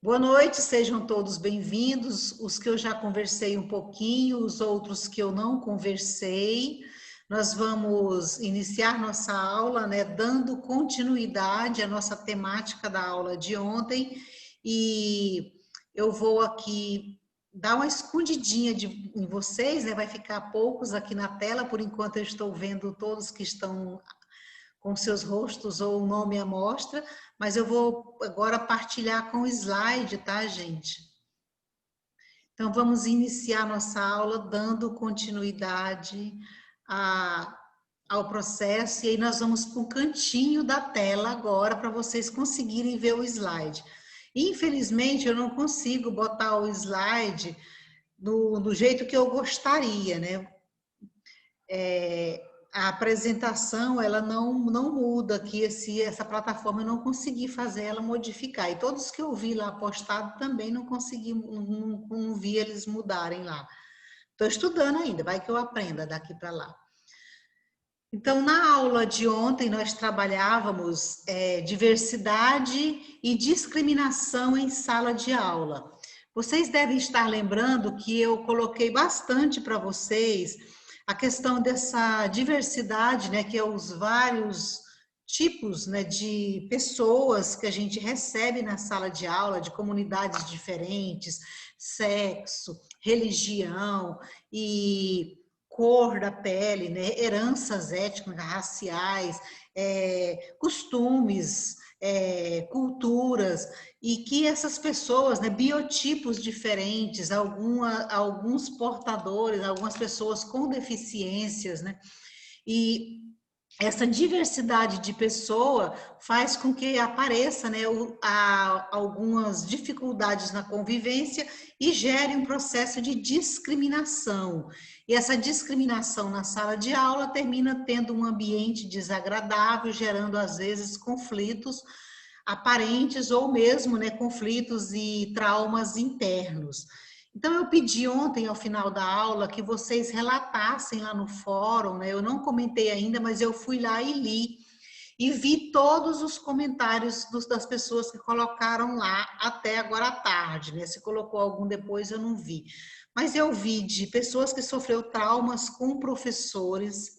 Boa noite, sejam todos bem-vindos. Os que eu já conversei um pouquinho, os outros que eu não conversei. Nós vamos iniciar nossa aula, né, dando continuidade à nossa temática da aula de ontem. E eu vou aqui dar uma escondidinha em vocês, né? Vai ficar poucos aqui na tela, por enquanto eu estou vendo todos que estão com seus rostos ou o nome à mostra, mas eu vou agora partilhar com o slide, tá, gente? Então, vamos iniciar nossa aula dando continuidade ao processo, e aí nós vamos para o cantinho da tela agora, para vocês conseguirem ver o slide. Infelizmente, eu não consigo botar o slide do jeito que eu gostaria, né? A apresentação, ela não muda aqui, essa plataforma eu não consegui fazer ela modificar, e todos que eu vi lá postado também não consegui, não vi eles mudarem lá. Estou estudando ainda, vai que eu aprenda daqui para lá. Então, na aula de ontem, nós trabalhávamos diversidade e discriminação em sala de aula. Vocês devem estar lembrando que eu coloquei bastante para vocês a questão dessa diversidade, né, que é os vários tipos, né, de pessoas que a gente recebe na sala de aula, de comunidades diferentes, sexo, religião e cor da pele, né, heranças étnicas, raciais, costumes, culturas, e que essas pessoas, né, biotipos diferentes, alguns portadores, algumas pessoas com deficiências, né, e essa diversidade de pessoa faz com que apareça, né, algumas dificuldades na convivência e gere um processo de discriminação. E essa discriminação na sala de aula termina tendo um ambiente desagradável, gerando às vezes conflitos aparentes ou mesmo, né, conflitos e traumas internos. Então, eu pedi ontem, ao final da aula, que vocês relatassem lá no fórum, né? Eu não comentei ainda, mas eu fui lá e li. E vi todos os comentários das pessoas que colocaram lá até agora à tarde, né? Se colocou algum depois, eu não vi. Mas eu vi de pessoas que sofreram traumas com professores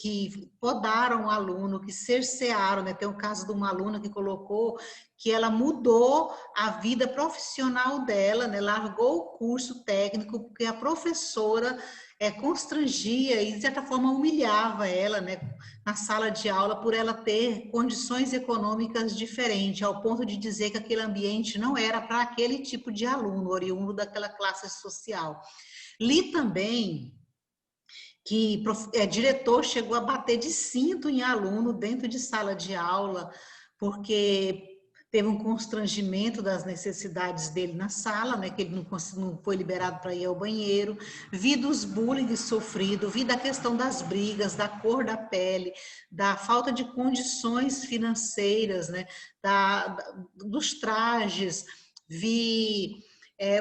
que podaram o aluno, que cercearam, né? Tem o caso de uma aluna que colocou que ela mudou a vida profissional dela, né? Largou o curso técnico porque a professora constrangia e, de certa forma, humilhava ela, né? Na sala de aula por ela ter condições econômicas diferentes, ao ponto de dizer que aquele ambiente não era para aquele tipo de aluno, oriundo daquela classe social. Li também que diretor chegou a bater de cinto em aluno dentro de sala de aula, porque teve um constrangimento das necessidades dele na sala, né, que ele não foi liberado para ir ao banheiro, vi dos bullying sofrido, vi da questão das brigas, da cor da pele, da falta de condições financeiras, né, dos trajes, vi...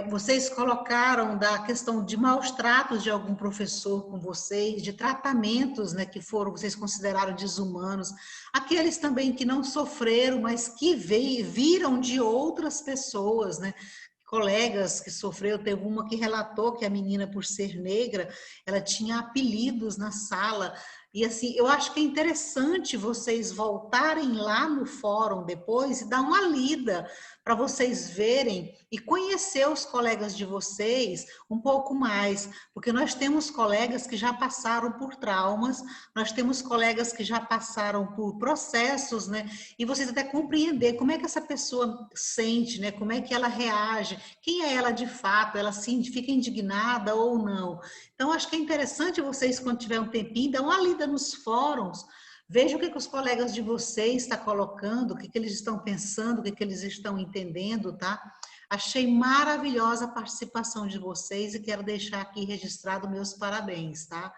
vocês colocaram da questão de maus tratos de algum professor com vocês, de tratamentos, né, que vocês consideraram desumanos, aqueles também que não sofreram, mas que viram de outras pessoas, né, colegas que sofreu, teve uma que relatou que a menina, por ser negra, ela tinha apelidos na sala. E assim, eu acho que é interessante vocês voltarem lá no fórum depois e dar uma lida para vocês verem e conhecer os colegas de vocês um pouco mais, porque nós temos colegas que já passaram por traumas, nós temos colegas que já passaram por processos, né? E vocês até compreender como é que essa pessoa sente, né? Como é que ela reage, quem é ela de fato, ela fica indignada ou não. Então, acho que é interessante vocês, quando tiver um tempinho, dar uma lida nos fóruns, veja o que os colegas de vocês estão colocando, o que eles estão pensando, o que eles estão entendendo, tá? Achei maravilhosa a participação de vocês e quero deixar aqui registrado meus parabéns, tá?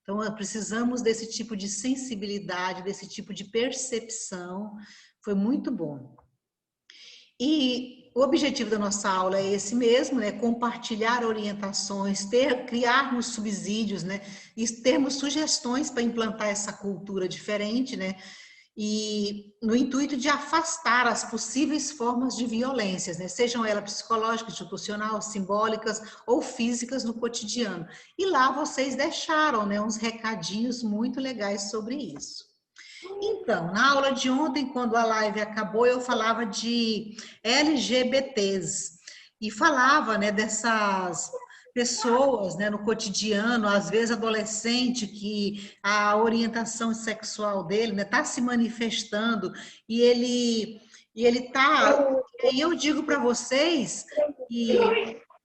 Então, precisamos desse tipo de sensibilidade, desse tipo de percepção, foi muito bom. E o objetivo da nossa aula é esse mesmo, né? Compartilhar orientações, criarmos subsídios, né? E termos sugestões para implantar essa cultura diferente, né? e no intuito de afastar as possíveis formas de violências, né? Sejam elas psicológicas, institucional, simbólicas ou físicas no cotidiano. E lá vocês deixaram, né, uns recadinhos muito legais sobre isso. Então, na aula de ontem, quando a live acabou, eu falava de LGBTs e falava, né, dessas pessoas, né, no cotidiano, às vezes adolescente, que a orientação sexual dele, né, está se manifestando e ele tá. E eu digo para vocês que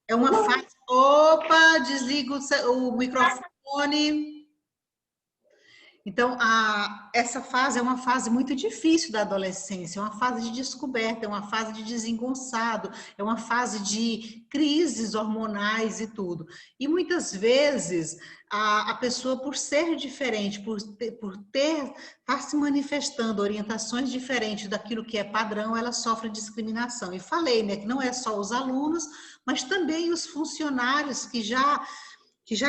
é uma fase. Opa, desliga o microfone. Então, essa fase é uma fase muito difícil da adolescência, é uma fase de descoberta, é uma fase de desengonçado, é uma fase de crises hormonais e tudo. E muitas vezes a pessoa, por ser diferente, estar se manifestando orientações diferentes daquilo que é padrão, ela sofre discriminação. E falei, né, que não é só os alunos, mas também os funcionários que já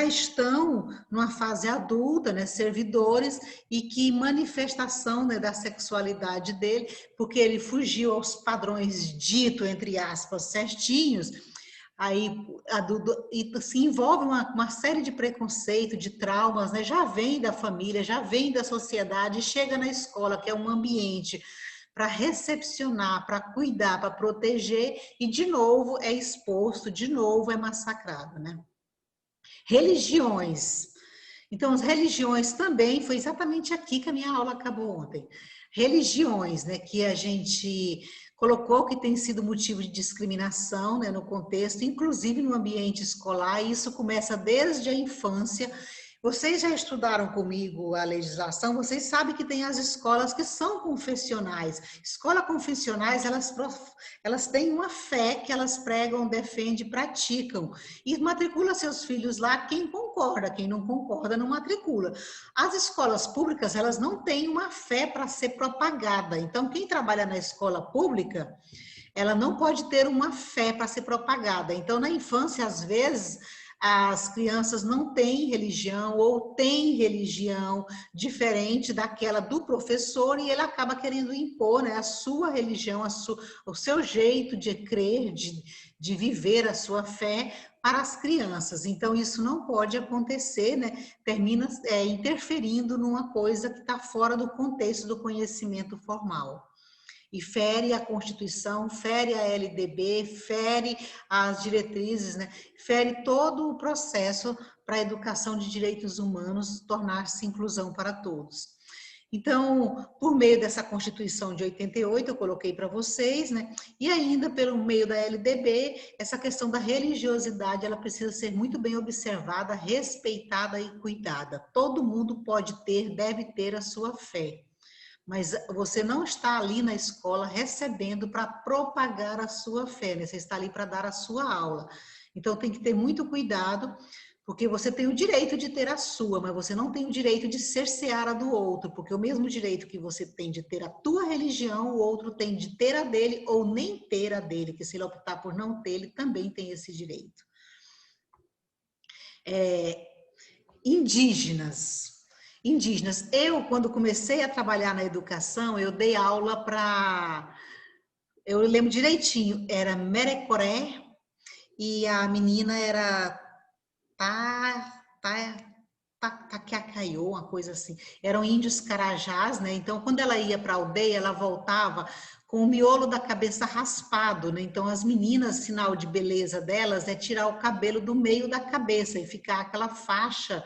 estão numa fase adulta, né, servidores, e que manifestação, né, da sexualidade dele, porque ele fugiu aos padrões dito, entre aspas, certinhos, aí e se envolve uma série de preconceito, de traumas, né, já vem da família, já vem da sociedade, chega na escola, que é um ambiente para recepcionar, para cuidar, para proteger, e de novo é exposto, de novo é massacrado, né? Religiões. Então, as religiões também, foi exatamente aqui que a minha aula acabou ontem. Religiões, né, que a gente colocou que tem sido motivo de discriminação, né, no contexto, inclusive no ambiente escolar, e isso começa desde a infância. Vocês já estudaram comigo a legislação, vocês sabem que tem as escolas que são confessionais. Escolas confessionais, elas têm uma fé que elas pregam, defendem, praticam. E matricula seus filhos lá quem concorda, quem não concorda não matricula. As escolas públicas, elas não têm uma fé para ser propagada. Então, quem trabalha na escola pública, ela não pode ter uma fé para ser propagada. Então, na infância, às vezes, as crianças não têm religião ou têm religião diferente daquela do professor e ele acaba querendo impor, né, a sua religião, o seu jeito de crer, de viver a sua fé para as crianças. Então, isso não pode acontecer, né? Termina interferindo numa coisa que está fora do contexto do conhecimento formal. E fere a Constituição, fere a LDB, fere as diretrizes, né? Fere todo o processo para a educação de direitos humanos tornar-se inclusão para todos. Então, por meio dessa Constituição de 88, eu coloquei para vocês, né? E ainda pelo meio da LDB, essa questão da religiosidade, ela precisa ser muito bem observada, respeitada e cuidada. Todo mundo pode ter, deve ter a sua fé. Mas você não está ali na escola recebendo para propagar a sua fé, né? Você está ali para dar a sua aula. Então, tem que ter muito cuidado, porque você tem o direito de ter a sua, mas você não tem o direito de cercear a do outro, porque o mesmo direito que você tem de ter a tua religião, o outro tem de ter a dele ou nem ter a dele, que se ele optar por não ter, ele também tem esse direito. Indígenas. Eu, quando comecei a trabalhar na educação, eu dei aula para... Eu lembro direitinho, era Merecoré e a menina era Taquiacaiô, uma coisa assim. Eram índios carajás, né? Então, quando ela ia para a aldeia, ela voltava com o miolo da cabeça raspado, né? Então, as meninas, sinal de beleza delas é tirar o cabelo do meio da cabeça e ficar aquela faixa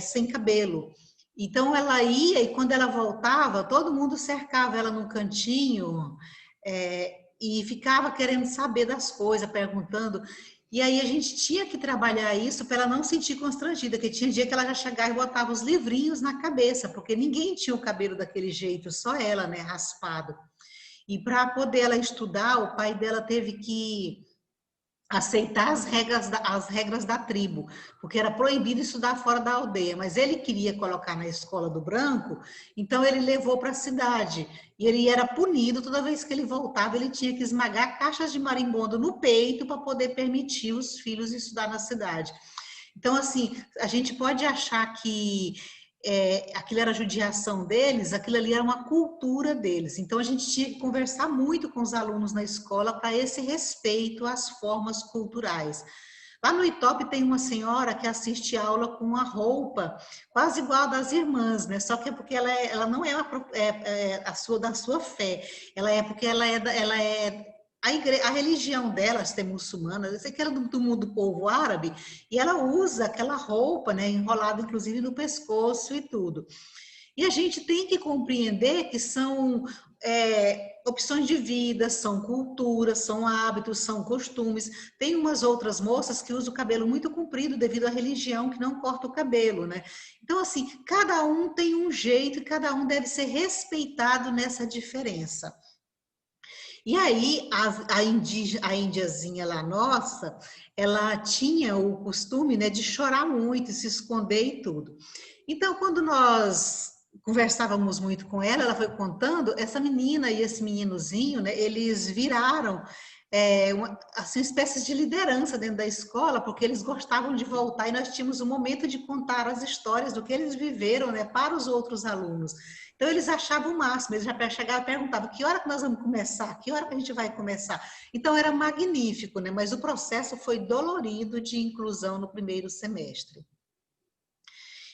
sem cabelo. Então ela ia e quando ela voltava, todo mundo cercava ela num cantinho e ficava querendo saber das coisas, perguntando. E aí a gente tinha que trabalhar isso para ela não sentir constrangida, porque tinha dia que ela já chegava e botava os livrinhos na cabeça, porque ninguém tinha o cabelo daquele jeito, só ela, né, raspado. E para poder ela estudar, o pai dela teve que aceitar as regras da tribo, porque era proibido estudar fora da aldeia, mas ele queria colocar na escola do branco, então ele levou para a cidade, e ele era punido toda vez que ele voltava, ele tinha que esmagar caixas de marimbondo no peito para poder permitir os filhos estudar na cidade. Então, assim, a gente pode achar que aquilo era a judiação deles, aquilo ali era uma cultura deles. Então, a gente tinha que conversar muito com os alunos na escola para esse respeito às formas culturais. Lá no ITOP tem uma senhora que assiste aula com uma roupa quase igual a das irmãs, né? Só que é porque ela não é, da sua fé, ela é porque ela é a religião dela, é muçulmana, eu sei que ela é do mundo do povo árabe, e ela usa aquela roupa, né, enrolada inclusive no pescoço e tudo. E a gente tem que compreender que são opções de vida, são culturas, são hábitos, são costumes. Tem umas outras moças que usam o cabelo muito comprido devido à religião, que não corta o cabelo, né? Então, assim, cada um tem um jeito e cada um deve ser respeitado nessa diferença. E aí, a índiazinha lá nossa, ela tinha o costume, né, de chorar muito, se esconder e tudo. Então, quando nós conversávamos muito com ela, ela foi contando, essa menina e esse meninozinho, né, eles viraram assim, espécies de liderança dentro da escola, porque eles gostavam de voltar e nós tínhamos um momento de contar as histórias do que eles viveram, né, para os outros alunos. Então, eles achavam o máximo, eles já chegavam e perguntavam, que hora que nós vamos começar? Que hora que a gente vai começar? Então, era magnífico, né? Mas o processo foi dolorido de inclusão no primeiro semestre.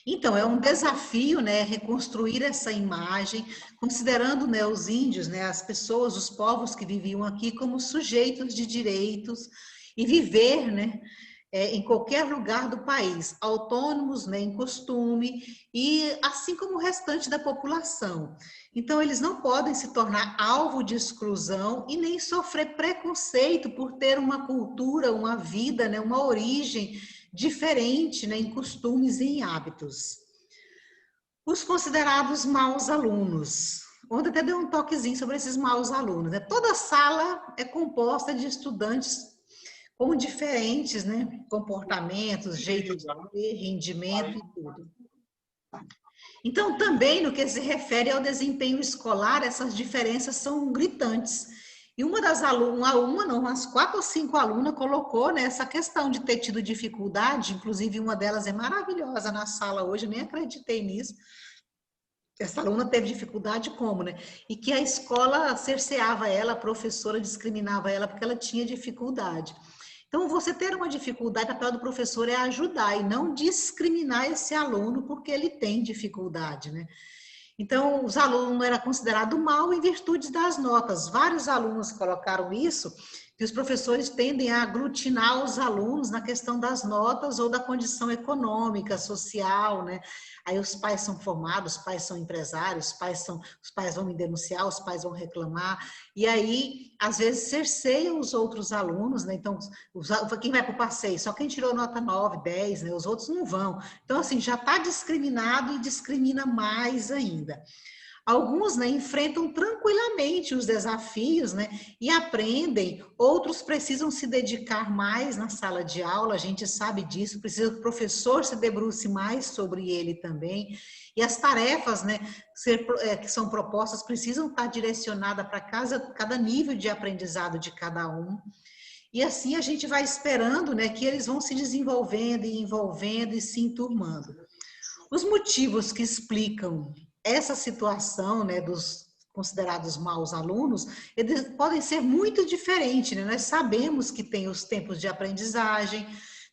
Então, é um desafio, né, reconstruir essa imagem, considerando, né, os índios, né, as pessoas, os povos que viviam aqui como sujeitos de direitos e viver, né, em qualquer lugar do país, autônomos, né, em costume, e assim como o restante da população. Então, eles não podem se tornar alvo de exclusão e nem sofrer preconceito por ter uma cultura, uma vida, né, uma origem diferente, né, em costumes e em hábitos. Os considerados maus alunos. Ontem até deu um toquezinho sobre esses maus alunos. Né? Toda sala é composta de estudantes com diferentes, né, comportamentos, jeito de ser, rendimento e tudo. Então, também no que se refere ao desempenho escolar, essas diferenças são gritantes. E uma das alunas, umas 4 ou 5 alunas colocou nessa questão de ter tido dificuldade, inclusive uma delas é maravilhosa na sala hoje, eu nem acreditei nisso. Essa aluna teve dificuldade como, né? E que a escola cerceava ela, a professora discriminava ela porque ela tinha dificuldade. Então, você ter uma dificuldade, o papel do professor é ajudar e não discriminar esse aluno porque ele tem dificuldade, né? Então, os alunos eram considerados mal em virtude das notas. Vários alunos colocaram isso, que os professores tendem a aglutinar os alunos na questão das notas ou da condição econômica, social, né? Aí os pais são formados, os pais são empresários, os pais vão me denunciar, os pais vão reclamar, e aí, às vezes, cerceiam os outros alunos, né? Então, quem vai para o passeio? Só quem tirou nota 9, 10, né? Os outros não vão. Então, assim, já está discriminado e discrimina mais ainda. Alguns, né, enfrentam tranquilamente os desafios, né, e aprendem. Outros precisam se dedicar mais na sala de aula, a gente sabe disso, precisa que o professor se debruce mais sobre ele também. E as tarefas, né, que são propostas precisam estar direcionadas para cada nível de aprendizado de cada um. E assim a gente vai esperando, né, que eles vão se desenvolvendo e envolvendo e se enturmando. Os motivos que explicam essa situação, né, dos considerados maus alunos, eles podem ser muito diferentes, né? Nós sabemos que tem os tempos de aprendizagem,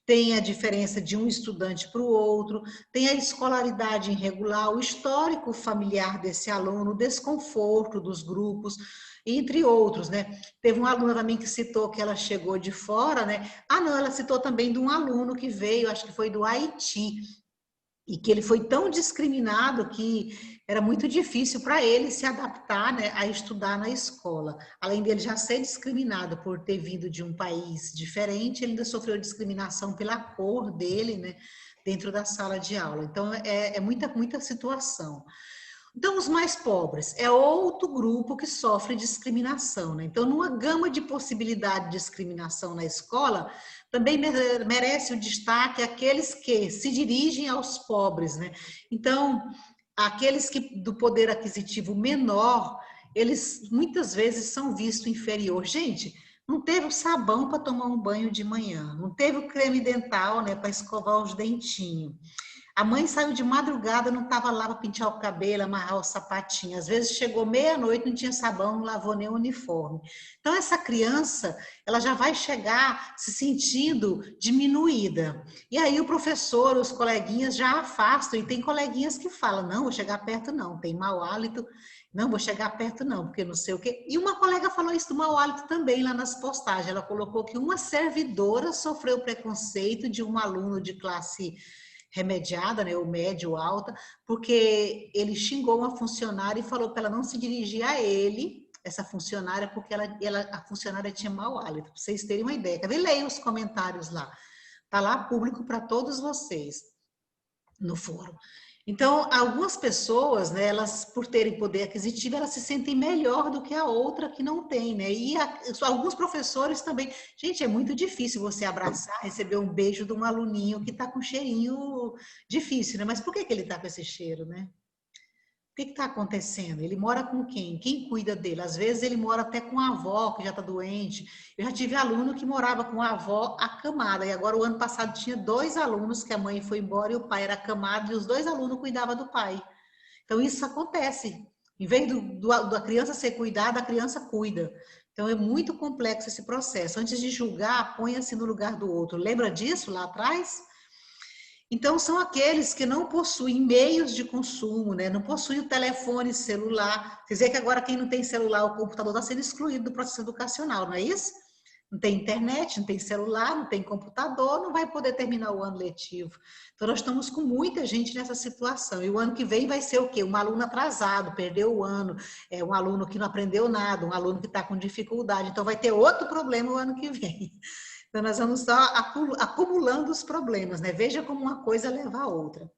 tem a diferença de um estudante para o outro, tem a escolaridade irregular, o histórico familiar desse aluno, o desconforto dos grupos, entre outros, né? Teve uma aluna também que citou que ela chegou de fora, né? Ah, não, ela citou também de um aluno que veio, acho que foi do Haiti, e que ele foi tão discriminado que era muito difícil para ele se adaptar, né, a estudar na escola. Além dele já ser discriminado por ter vindo de um país diferente, ele ainda sofreu discriminação pela cor dele, né, dentro da sala de aula. Então, é muita situação. Então, os mais pobres é outro grupo que sofre discriminação, né? Então, numa gama de possibilidade de discriminação na escola, também merece o destaque aqueles que se dirigem aos pobres, né? Então, aqueles que do poder aquisitivo menor, eles muitas vezes são vistos inferior. Gente, não teve o sabão para tomar um banho de manhã, não teve o creme dental, né, para escovar os dentinhos. A mãe saiu de madrugada, não estava lá para pentear o cabelo, amarrar o sapatinho. Às vezes chegou meia-noite, não tinha sabão, não lavou nem o uniforme. Então, essa criança, ela já vai chegar se sentindo diminuída. E aí o professor, os coleguinhas já afastam. E tem coleguinhas que falam, não, vou chegar perto não, tem mau hálito. Não, vou chegar perto não, porque não sei o quê. E uma colega falou isso do mau hálito também lá nas postagens. Ela colocou que uma servidora sofreu preconceito de um aluno de classe remediada, né, ou média ou alta, porque ele xingou uma funcionária e falou para ela não se dirigir a ele, essa funcionária, porque a funcionária tinha mau hálito, para vocês terem uma ideia. Quer ver? Leia os comentários lá. Está lá público para todos vocês no fórum. Então, algumas pessoas, né, elas, por terem poder aquisitivo, elas se sentem melhor do que a outra que não tem, né? E alguns professores também. Gente, é muito difícil você abraçar, receber um beijo de um aluninho que está com cheirinho difícil, né? Mas por que ele está com esse cheiro, né? O que está acontecendo? Ele mora com quem? Quem cuida dele? Às vezes ele mora até com a avó, que já está doente. Eu já tive aluno que morava com a avó acamada. E agora, o ano passado, tinha 2 alunos que a mãe foi embora e o pai era acamado. E os 2 alunos cuidavam do pai. Então, isso acontece. Em vez da criança ser cuidada, a criança cuida. Então, é muito complexo esse processo. Antes de julgar, ponha-se no lugar do outro. Lembra disso lá atrás? Então, são aqueles que não possuem meios de consumo, né? Não possuem o telefone celular. Quer dizer que agora quem não tem celular ou computador está sendo excluído do processo educacional, não é isso? Não tem internet, não tem celular, não tem computador, não vai poder terminar o ano letivo. Então, nós estamos com muita gente nessa situação. E o ano que vem vai ser o quê? Um aluno atrasado, perdeu o ano, um aluno que não aprendeu nada, um aluno que está com dificuldade. Então, vai ter outro problema o ano que vem. Então, nós vamos só acumulando os problemas, né? Veja como uma coisa leva a outra.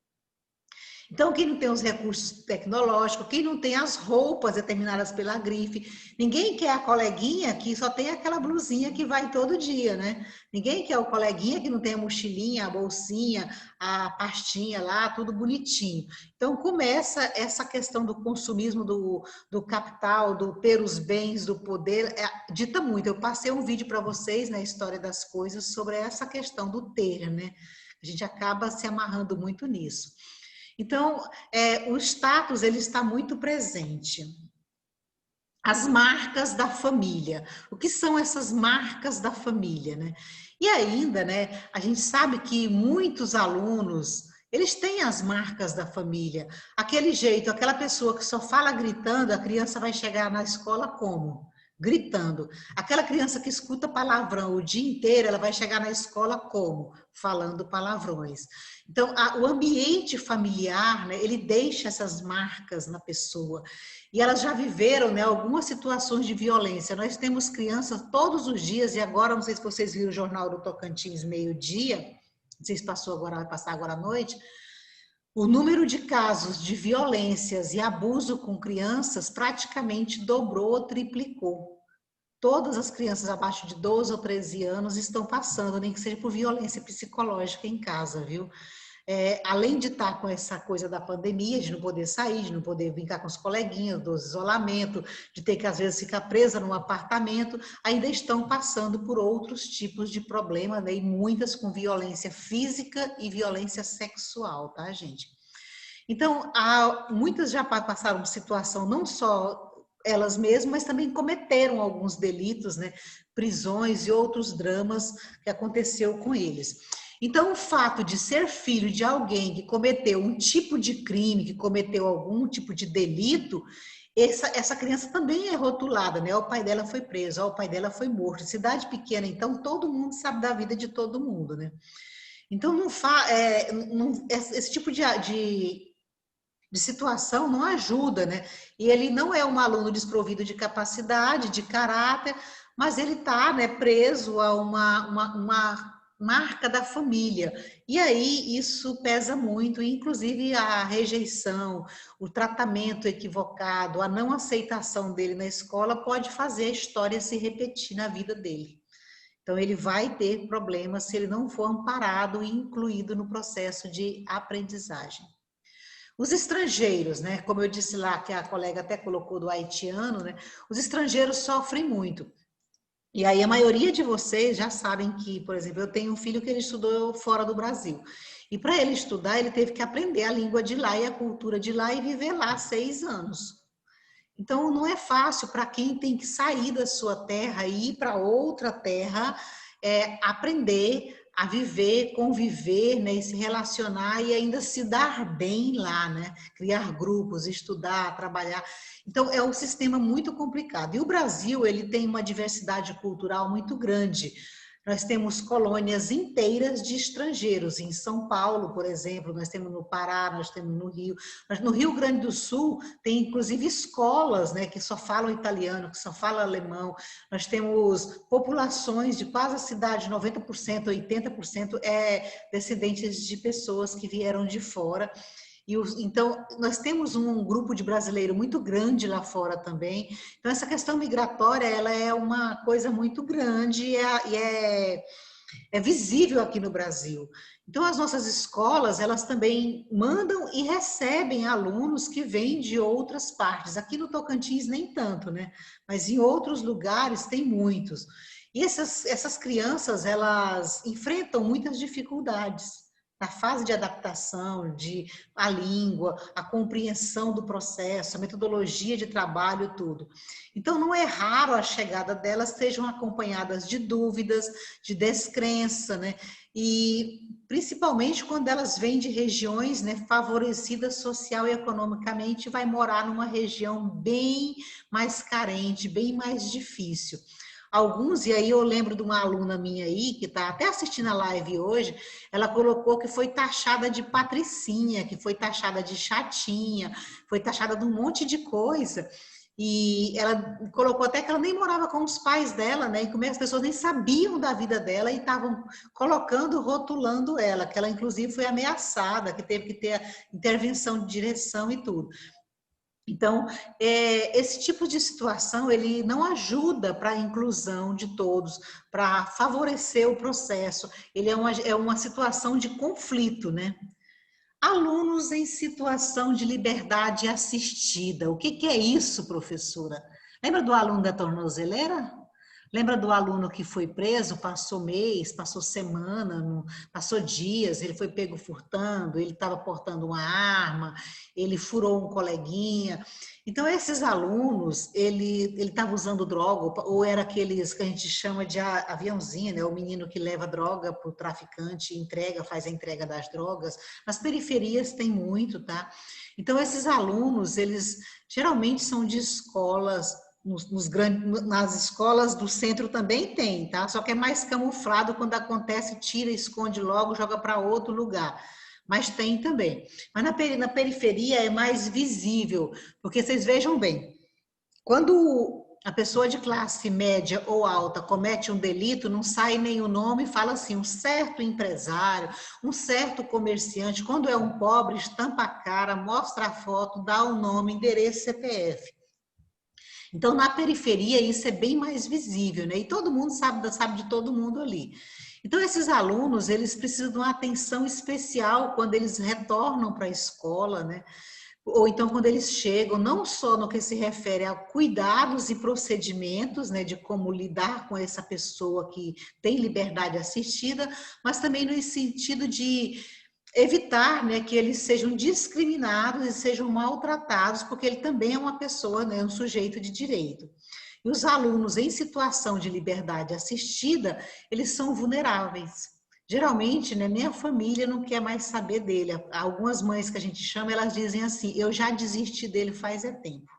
Então, quem não tem os recursos tecnológicos, quem não tem as roupas determinadas pela grife, ninguém quer a coleguinha que só tem aquela blusinha que vai todo dia, né? Ninguém quer o coleguinha que não tem a mochilinha, a bolsinha, a pastinha lá, tudo bonitinho. Então, começa essa questão do consumismo, do capital, do ter os bens, do poder, dita muito. Eu passei um vídeo para vocês na História das Coisas sobre essa questão do ter, né? A gente acaba se amarrando muito nisso. Então, o status, ele está muito presente. As marcas da família. O que são essas marcas da família, né? E ainda, né, a gente sabe que muitos alunos, eles têm as marcas da família. Aquele jeito, aquela pessoa que só fala gritando, a criança vai chegar na escola como? Gritando. Aquela criança que escuta palavrão o dia inteiro, ela vai chegar na escola como? Falando palavrões. Então, o ambiente familiar, né, ele deixa essas marcas na pessoa. E elas já viveram, né, algumas situações de violência. Nós temos crianças todos os dias, e agora, não sei se vocês viram o Jornal do Tocantins meio-dia, não sei se passou agora, vai passar agora à noite, o número de casos de violências e abuso com crianças praticamente dobrou ou triplicou. Todas as crianças abaixo de 12 ou 13 anos estão passando, nem que seja por violência psicológica em casa, viu? Além de estar com essa coisa da pandemia, de não poder sair, de não poder brincar com os coleguinhas, do isolamento, de ter que às vezes ficar presa num apartamento, ainda estão passando por outros tipos de problemas, né? E muitas com violência física e violência sexual, tá, gente? Então, muitas já passaram por situação, não só elas mesmas, mas também cometeram alguns delitos, né? Prisões e outros dramas que aconteceu com eles. Então, o fato de ser filho de alguém que cometeu um tipo de crime, que cometeu algum tipo de delito, essa criança também é rotulada, né? O pai dela foi preso, o pai dela foi morto. Cidade pequena, então, todo mundo sabe da vida de todo mundo, né? Então, esse tipo de situação não ajuda, né? E ele não é um aluno desprovido de capacidade, de caráter, mas ele está, né, preso a uma marca da família. E aí isso pesa muito, inclusive a rejeição, o tratamento equivocado, a não aceitação dele na escola pode fazer a história se repetir na vida dele. Então, ele vai ter problemas se ele não for amparado e incluído no processo de aprendizagem. Os estrangeiros, né? Como eu disse lá, que a colega até colocou do haitiano, né? Os estrangeiros sofrem muito. E aí a maioria de vocês já sabem que, por exemplo, eu tenho um filho que ele estudou fora do Brasil. E para ele estudar, ele teve que aprender a língua de lá e a cultura de lá e viver lá 6 anos. Então, não é fácil para quem tem que sair da sua terra e ir para outra terra, aprender a viver, conviver, né, e se relacionar e ainda se dar bem lá, né? Criar grupos, estudar, trabalhar. Então, é um sistema muito complicado. E o Brasil, ele tem uma diversidade cultural muito grande. Nós temos colônias inteiras de estrangeiros. Em São Paulo, por exemplo, nós temos no Pará, nós temos no Rio. Mas no Rio Grande do Sul, tem inclusive escolas, né, que só falam italiano, que só falam alemão. Nós temos populações de quase a cidade, 90%, 80% descendentes de pessoas que vieram de fora. Então, nós temos um grupo de brasileiro muito grande lá fora também. Então, essa questão migratória, ela é uma coisa muito grande e é visível aqui no Brasil. Então, as nossas escolas, elas também mandam e recebem alunos que vêm de outras partes. Aqui no Tocantins, nem tanto, né? Mas em outros lugares tem muitos. E essas crianças, elas enfrentam muitas dificuldades na fase de adaptação, a língua, a compreensão do processo, a metodologia de trabalho, tudo. Então, não é raro a chegada delas sejam acompanhadas de dúvidas, de descrença, né? E principalmente quando elas vêm de regiões, né, favorecidas social e economicamente, vai morar numa região bem mais carente, bem mais difícil. Alguns, e aí eu lembro de uma aluna minha aí, que está até assistindo a live hoje, ela colocou que foi taxada de patricinha, que foi taxada de chatinha, foi taxada de um monte de coisa. E ela colocou até que ela nem morava com os pais dela, né? E como as pessoas nem sabiam da vida dela e estavam colocando, rotulando ela, que ela inclusive foi ameaçada, que teve que ter intervenção de direção e tudo. Então, esse tipo de situação, ele não ajuda para a inclusão de todos, para favorecer o processo. Ele é uma situação de conflito, né? Alunos em situação de liberdade assistida. O que é isso, professora? Lembra do aluno da tornozeleira? Lembra do aluno que foi preso, passou mês, passou semana, passou dias, ele foi pego furtando, ele estava portando uma arma, ele furou um coleguinha. Então, esses alunos, ele estava usando droga, ou era aqueles que a gente chama de aviãozinho, né? O menino que leva droga para o traficante, faz a entrega das drogas. Nas periferias tem muito, tá? Então, esses alunos, eles geralmente são de escolas nas escolas do centro também tem, tá? Só que é mais camuflado quando acontece, tira, esconde logo, joga para outro lugar. Mas tem também. Mas na periferia é mais visível, porque vocês vejam bem, quando a pessoa de classe média ou alta comete um delito, não sai nem o nome, fala assim, um certo empresário, um certo comerciante. Quando é um pobre, estampa a cara, mostra a foto, dá o nome, endereço, CPF. Então, na periferia, isso é bem mais visível, né? E todo mundo sabe de todo mundo ali. Então, esses alunos, eles precisam de uma atenção especial quando eles retornam para a escola, né? Ou então quando eles chegam, não só no que se refere a cuidados e procedimentos, né, de como lidar com essa pessoa que tem liberdade assistida, mas também no sentido de evitar, né, que eles sejam discriminados e sejam maltratados, porque ele também é uma pessoa, né, um sujeito de direito. E os alunos em situação de liberdade assistida, eles são vulneráveis. Geralmente, né, nem a família não quer mais saber dele. Algumas mães que a gente chama, elas dizem assim, eu já desisti dele faz tempo.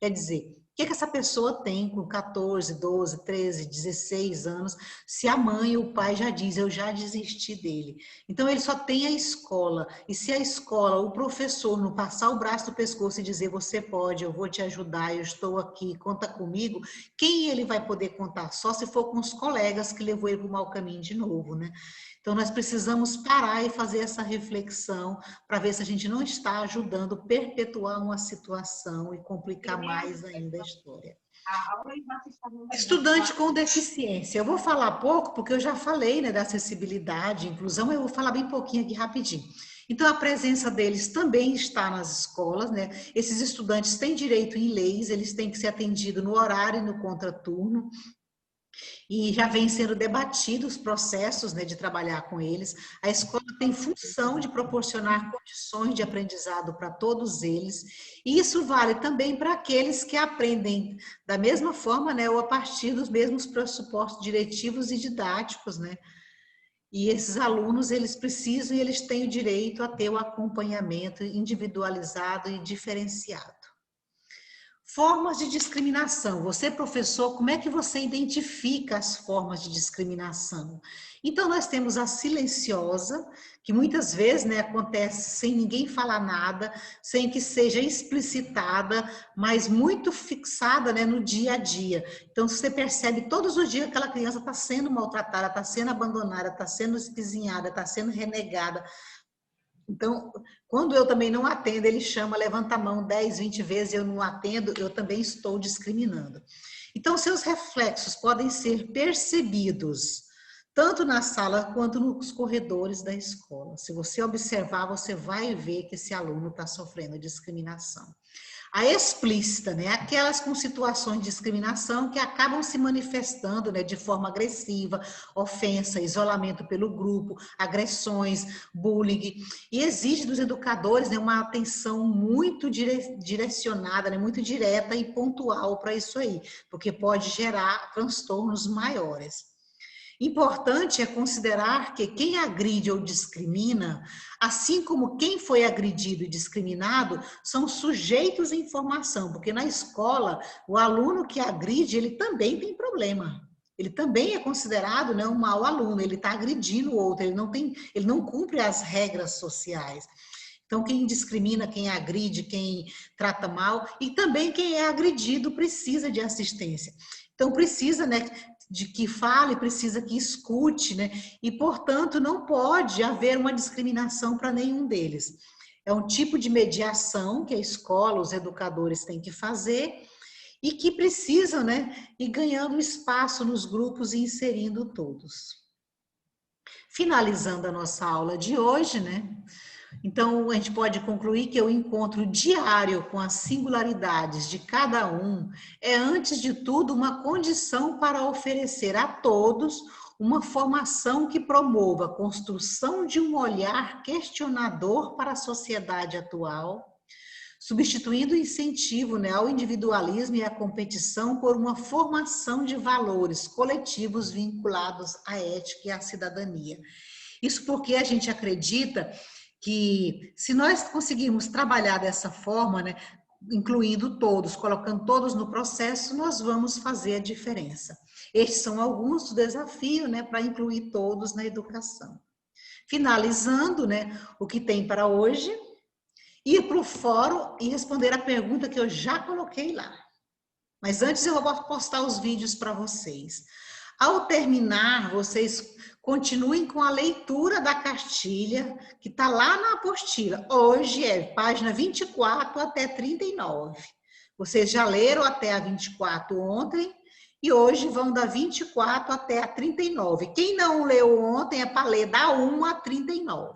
Quer dizer, o que essa pessoa tem com 14, 12, 13, 16 anos, se a mãe e o pai já dizem, eu já desisti dele. Então, ele só tem a escola. E se a escola, o professor, não passar o braço do pescoço e dizer, você pode, eu vou te ajudar, eu estou aqui, conta comigo, quem ele vai poder contar? Só se for com os colegas que levou ele para o mau caminho de novo, né? Então, nós precisamos parar e fazer essa reflexão para ver se a gente não está ajudando a perpetuar uma situação e complicar mais ainda a história. Estudante com deficiência. Eu vou falar pouco, porque eu já falei, né, da acessibilidade, inclusão, eu vou falar bem pouquinho aqui rapidinho. Então, a presença deles também está nas escolas, né? Esses estudantes têm direito em leis, eles têm que ser atendidos no horário e no contraturno. e já vem sendo debatido os processos, né, de trabalhar com eles. A escola tem função de proporcionar condições de aprendizado para todos eles, e isso vale também para aqueles que aprendem da mesma forma, né, ou a partir dos mesmos pressupostos diretivos e didáticos, né? E esses alunos, eles precisam e eles têm o direito a ter o acompanhamento individualizado e diferenciado. Formas de discriminação. Você, professor, como é que você identifica as formas de discriminação? Então, nós temos a silenciosa, que muitas vezes, né, acontece sem ninguém falar nada, sem que seja explicitada, mas muito fixada, né, no dia a dia. Então, você percebe todos os dias que aquela criança está sendo maltratada, está sendo abandonada, está sendo espizinhada, está sendo renegada. Então, quando eu também não atendo, ele chama, levanta a mão 10, 20 vezes, eu não atendo, eu também estou discriminando. Então, seus reflexos podem ser percebidos, tanto na sala quanto nos corredores da escola. Se você observar, você vai ver que esse aluno está sofrendo discriminação. A explícita, né? Aquelas com situações de discriminação que acabam se manifestando, né, de forma agressiva, ofensa, isolamento pelo grupo, agressões, bullying, e exige dos educadores, né, uma atenção muito direcionada, né, muito direta e pontual para isso aí, porque pode gerar transtornos maiores. Importante é considerar que quem agride ou discrimina, assim como quem foi agredido e discriminado, são sujeitos à informação, porque na escola, o aluno que agride, ele também tem problema. Ele também é considerado, né, um mau aluno, ele está agredindo o outro, ele não cumpre as regras sociais. Então, quem discrimina, quem agride, quem trata mal, e também quem é agredido precisa de assistência. Então, precisa, né, de que fale, precisa que escute, né? E, portanto, não pode haver uma discriminação para nenhum deles. É um tipo de mediação que a escola, os educadores têm que fazer e que precisam, né, ir ganhando espaço nos grupos e inserindo todos. Finalizando a nossa aula de hoje, né? Então, a gente pode concluir que o encontro diário com as singularidades de cada um é, antes de tudo, uma condição para oferecer a todos uma formação que promova a construção de um olhar questionador para a sociedade atual, substituindo o incentivo, né, ao individualismo e à competição por uma formação de valores coletivos vinculados à ética e à cidadania. Isso porque a gente acredita que se nós conseguirmos trabalhar dessa forma, né, incluindo todos, colocando todos no processo, nós vamos fazer a diferença. Estes são alguns dos desafios, né, para incluir todos na educação. Finalizando, né, o que tem para hoje, ir para o fórum e responder a pergunta que eu já coloquei lá. Mas antes eu vou postar os vídeos para vocês. Ao terminar, vocês continuem com a leitura da cartilha, que está lá na apostila. Hoje é página 24 até 39. Vocês já leram até a 24 ontem, e hoje vão da 24 até a 39. Quem não leu ontem é para ler da 1 a 39.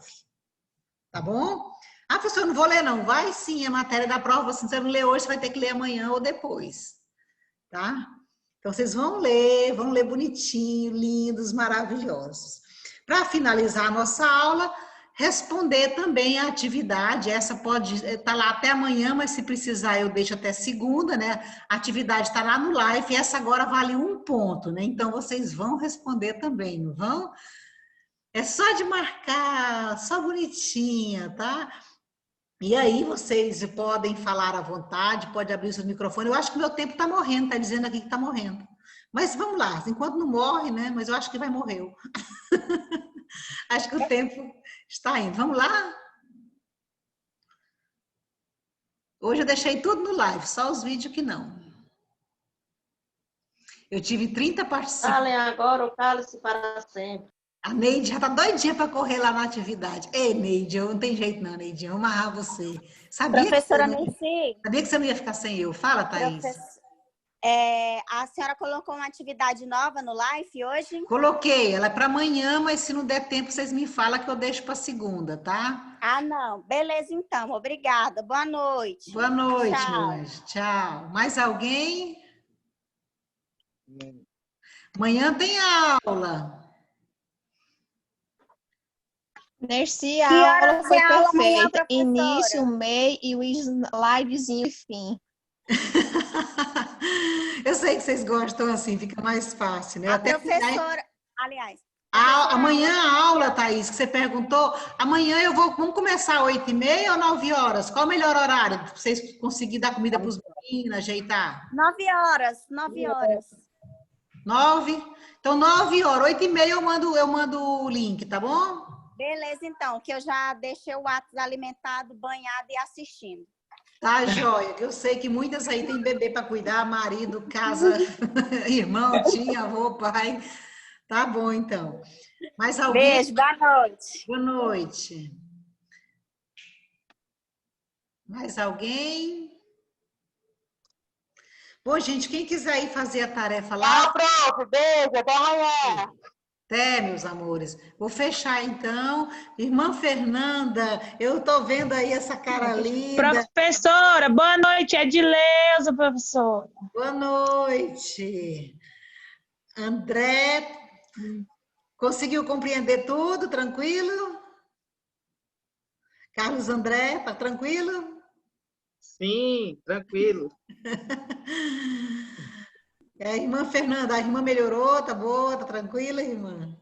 Tá bom? Ah, professor, não vou ler não. Vai sim, a matéria da prova, se você não ler hoje, você vai ter que ler amanhã ou depois. Tá? Então, vocês vão ler bonitinho, lindos, maravilhosos. Para finalizar a nossa aula, responder também a atividade. Essa pode estar lá até amanhã, mas se precisar eu deixo até segunda, né? A atividade está lá no live e essa agora vale 1 ponto, né? Então, vocês vão responder também, não vão? É só de marcar, só bonitinha, tá? E aí vocês podem falar à vontade, pode abrir o seu microfone. Eu acho que meu tempo está morrendo, está dizendo aqui que está morrendo. Mas vamos lá, enquanto não morre, né? Mas eu acho que vai morrer. Acho que o tempo está indo. Vamos lá? Hoje eu deixei tudo no live, só os vídeos que não. Eu tive 30 participantes. Calem agora ou cale-se para sempre. A Neide já está doidinha para correr lá na atividade. Ei, Neide, eu não tem jeito não, Neide, eu amarrar você. Professora Nancy. Sabia que você não ia ficar sem eu? Fala, Thaís. A senhora colocou uma atividade nova no live hoje? Coloquei, ela é para amanhã, mas se não der tempo, vocês me falam que eu deixo para segunda, tá? Ah, não. Beleza, então. Obrigada. Boa noite. Boa noite, Tchau. meu anjo. Tchau. Mais alguém? Amanhã tem aula. Nerci, a Que hora aula foi tem aula amanhã, perfeita. professora? Início, meio e o slidezinho e fim. Eu sei que vocês gostam assim, fica mais fácil, né? A professora, aliás, Amanhã a aula, Thaís, que você perguntou, amanhã vamos começar às 8h30 ou 9 horas? Qual o melhor horário para vocês conseguirem dar comida para os meninos, ajeitar? 9 horas, 9 horas. 9? Então, 9 horas, 8h30 eu mando o link, tá bom? Beleza, então, que eu já deixei o WhatsApp alimentado, banhado e assistindo. Tá, joia. Eu sei que muitas aí tem bebê para cuidar, marido, casa, irmão, tia, avô, pai. Tá bom, então. Mais alguém? Beijo, boa noite. Boa noite. Mais alguém? Bom, gente, quem quiser ir fazer a tarefa lá... Tchau, prof. Beijo, até amanhã. Até, meus amores. Vou fechar, então. Irmã Fernanda, eu tô vendo aí essa cara linda. Professora, boa noite, Edileuza, professora. Boa noite. André, conseguiu compreender tudo? Tranquilo? Carlos André, tá tranquilo? Sim, tranquilo. A irmã Fernanda, a irmã melhorou? Tá boa? Tá tranquila, irmã?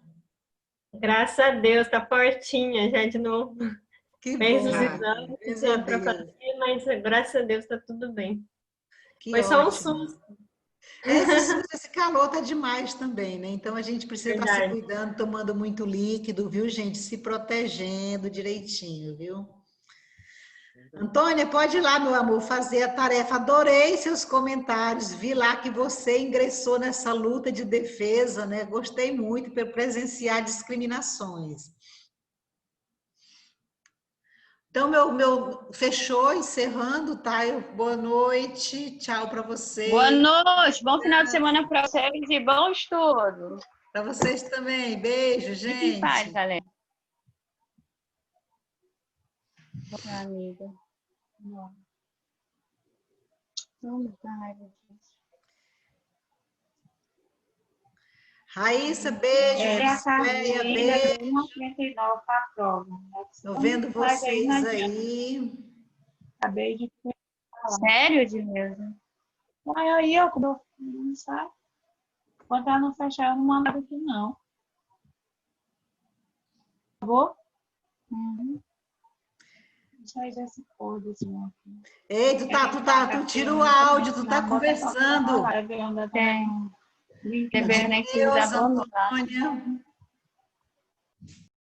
Graças a Deus, tá fortinha já de novo. Que Fez bom. os exames que tinha para fazer, mas graças a Deus tá tudo bem. Que Foi só um ótimo. susto. Esse calor tá demais também, né? Então a gente precisa estar se Verdade. cuidando, tomando muito líquido, viu, gente? Se protegendo direitinho, viu? Antônia, pode ir lá, meu amor, fazer a tarefa. Adorei seus comentários. Vi lá que você ingressou nessa luta de defesa, né? Gostei muito para presenciar discriminações. Então, fechou, encerrando, tá? Boa noite, tchau para vocês. Boa noite, bom final de semana para vocês e bom estudo. Para vocês também. Beijo, gente. Fique em paz, galera. Minha amiga. Raíssa, beijo. A Céia, Carlinha beijo. deu 1,89 para a prova. Estou vendo vocês aí. Acabei de falar. Sério, Edileuza? Aí eu não sabe. Enquanto ela não fechar, eu não mando aqui, não. Acabou? Uhum. Sai desse foda, assim. Ei, tu tira o áudio, tu tá conversando. Tem. Deus, Antônia.